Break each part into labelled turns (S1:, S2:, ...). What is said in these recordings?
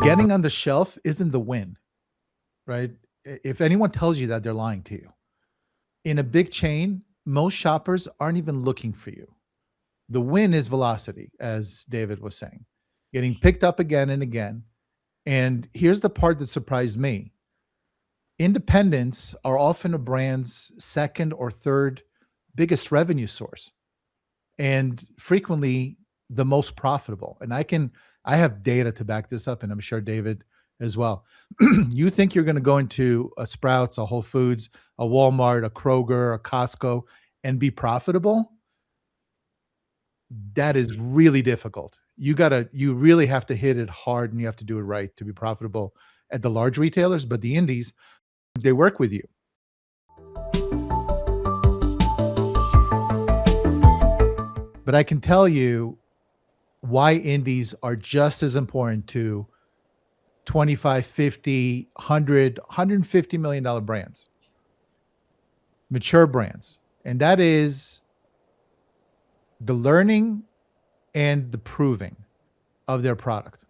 S1: Getting on the shelf isn't the win, right? If anyone tells you that, they're lying to you. In a big chain, most shoppers aren't even looking for you. The win is velocity, as David was saying, getting picked up again and again. And here's the part that surprised me: independents are often a brand's second or third biggest revenue source, and frequently the most profitable. And I have data to back this up, and I'm sure David as well. You think you're going to go into a Sprouts, a Whole Foods, a Walmart, a Kroger, a Costco, and be profitable? That is really difficult. You really have to hit it hard, and you have to do it right to be profitable at the large retailers. But the indies, they work with you. But I can tell you why indies are just as important to 25, 50, 100, $150 million brands, mature brands. And that is the learning and the proving of their product.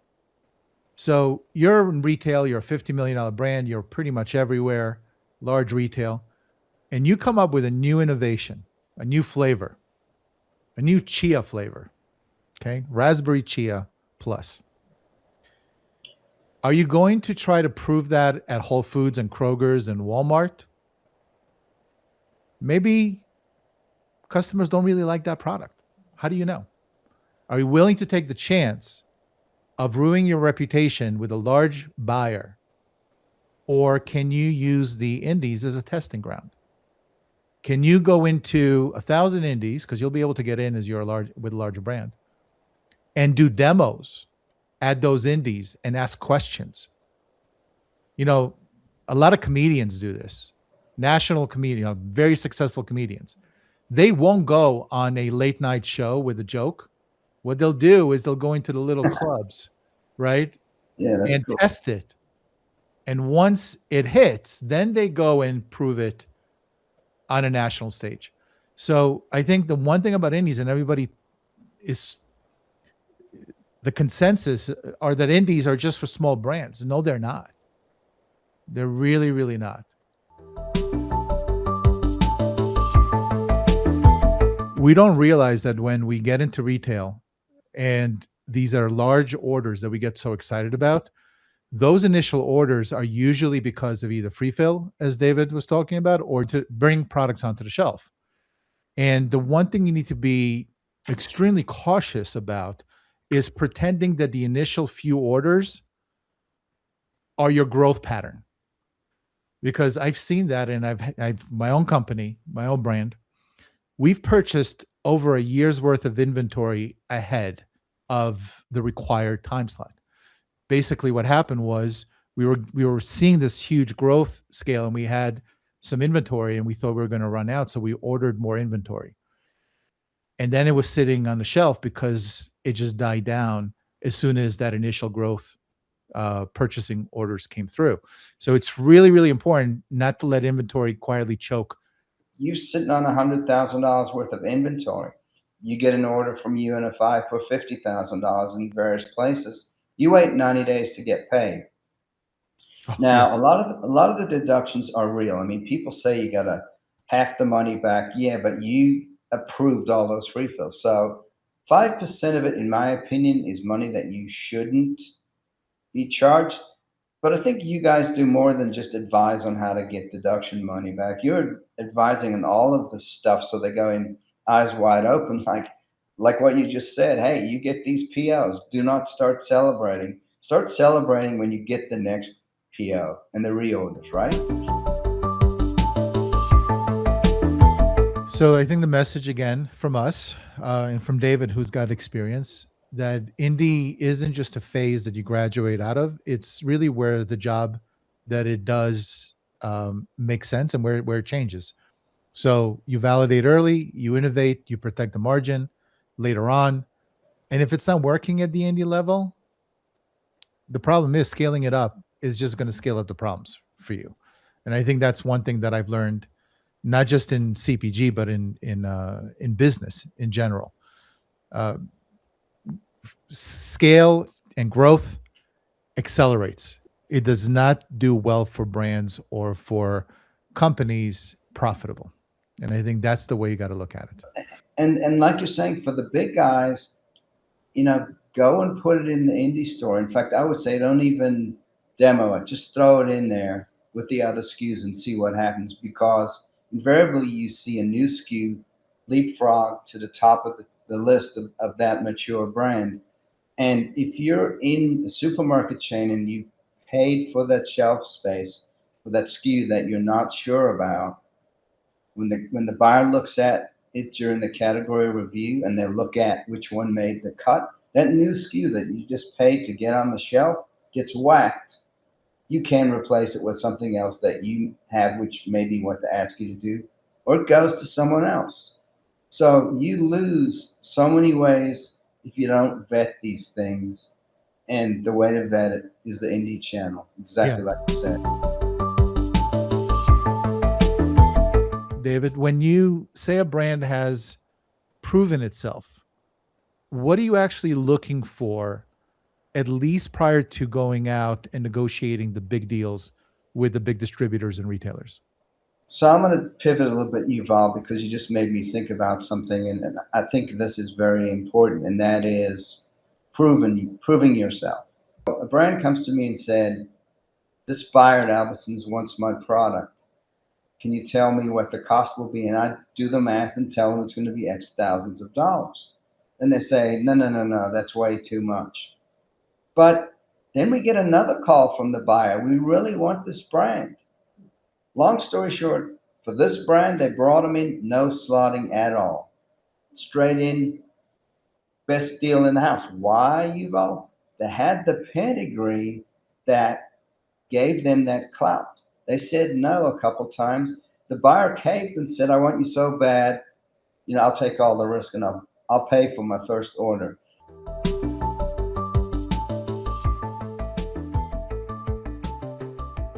S1: So you're in retail, you're a $50 million brand, you're pretty much everywhere, large retail, and you come up with a new innovation, a new flavor, a new chia flavor, okay? Raspberry chia plus. Are you going to try to prove that at Whole Foods and Kroger's and Walmart? Maybe customers don't really like that product. How do you know? Are you willing to take the chance of ruining your reputation with a large buyer? Or can you use the indies as a testing ground? Can you go into 1,000 indies, because you'll be able to get in as you're with a larger brand, and do demos at those indies and ask questions? You know, a lot of comedians do this. National comedians, very successful comedians. They won't go on a late night show with a joke. What they'll do is they'll go into the little clubs, right?
S2: Yeah, that's
S1: And
S2: cool.
S1: test it. And once it hits, then they go and prove it on a national stage. So I think the one thing about indies, and everybody is, the consensus are that indies are just for small brands. No, they're not. They're really, really not. We don't realize that when we get into retail and these are large orders that we get so excited about, those initial orders are usually because of either free fill, as David was talking about, or to bring products onto the shelf. And the one thing you need to be extremely cautious about is pretending that the initial few orders are your growth pattern. Because I've seen that, and I've my own company, my own brand. We've purchased over a year's worth of inventory ahead of the required time slot. Basically, what happened was we were seeing this huge growth scale, and we had some inventory, and we thought we were going to run out, so we ordered more inventory. And then it was sitting on the shelf because it just died down as soon as that initial growth purchasing orders came through. So it's really, really important not to let inventory quietly choke.
S2: You sitting on $100,000 worth of inventory. You get an order from UNFI for $50,000 in various places. You wait 90 days to get paid.
S1: Oh, yeah.
S2: Now, a lot of the deductions are real. I mean, people say you got to half the money back. Yeah, but you approved all those refills. So 5% of it, in my opinion, is money that you shouldn't be charged. But I think you guys do more than just advise on how to get deduction money back. You're advising on all of the stuff so they go in eyes wide open, like what you just said. Hey, you get these POs. Do not start celebrating. Start celebrating when you get the next PO and the reorders, right?
S1: So I think the message again from us and from David, who's got experience, that indie isn't just a phase that you graduate out of. It's really where the job that it does makes sense, and where it changes. So you validate early, you innovate, you protect the margin later on. And if it's not working at the indie level, the problem is scaling it up is just going to scale up the problems for you. And I think that's one thing that I've learned, not just in CPG, but in business in general. Uh, Scale and growth accelerates. It does not do well for brands or for companies profitable. And I think that's the way you got to look at it.
S2: And like you're saying, for the big guys, go and put it in the indie store. In fact, I would say don't even demo it. Just throw it in there with the other SKUs and see what happens, because invariably you see a new SKU leapfrog to the top of the list of that mature brand. And if you're in a supermarket chain and you've paid for that shelf space for that SKU that you're not sure about, when the buyer looks at it during the category review and they look at which one made the cut, that new SKU that you just paid to get on the shelf gets whacked. You can replace it with something else that you have, which may be what they ask you to do, or it goes to someone else. So you lose so many ways if you don't vet these things. And the way to vet it is the indie channel,
S1: Yeah.
S2: exactly like you said.
S1: David, when you say a brand has proven itself, what are you actually looking for, at least prior to going out and negotiating the big deals with the big distributors and retailers?
S2: So I'm going to pivot a little bit, Yuval, because you just made me think about something, and I think this is very important, and that is proving yourself. A brand comes to me and said, "This buyer at Albertsons wants my product. Can you tell me what the cost will be?" And I do the math and tell them it's going to be X thousands of dollars. And they say, "No, no, no, no, that's way too much." But then we get another call from the buyer. "We really want this brand." Long story short, for this brand, they brought them in, no slotting at all. Straight in, best deal in the house. Why, Yuval? They had the pedigree that gave them that clout. They said no a couple times. The buyer caved and said, "I want you so bad, I'll take all the risk and I'll pay for my first order."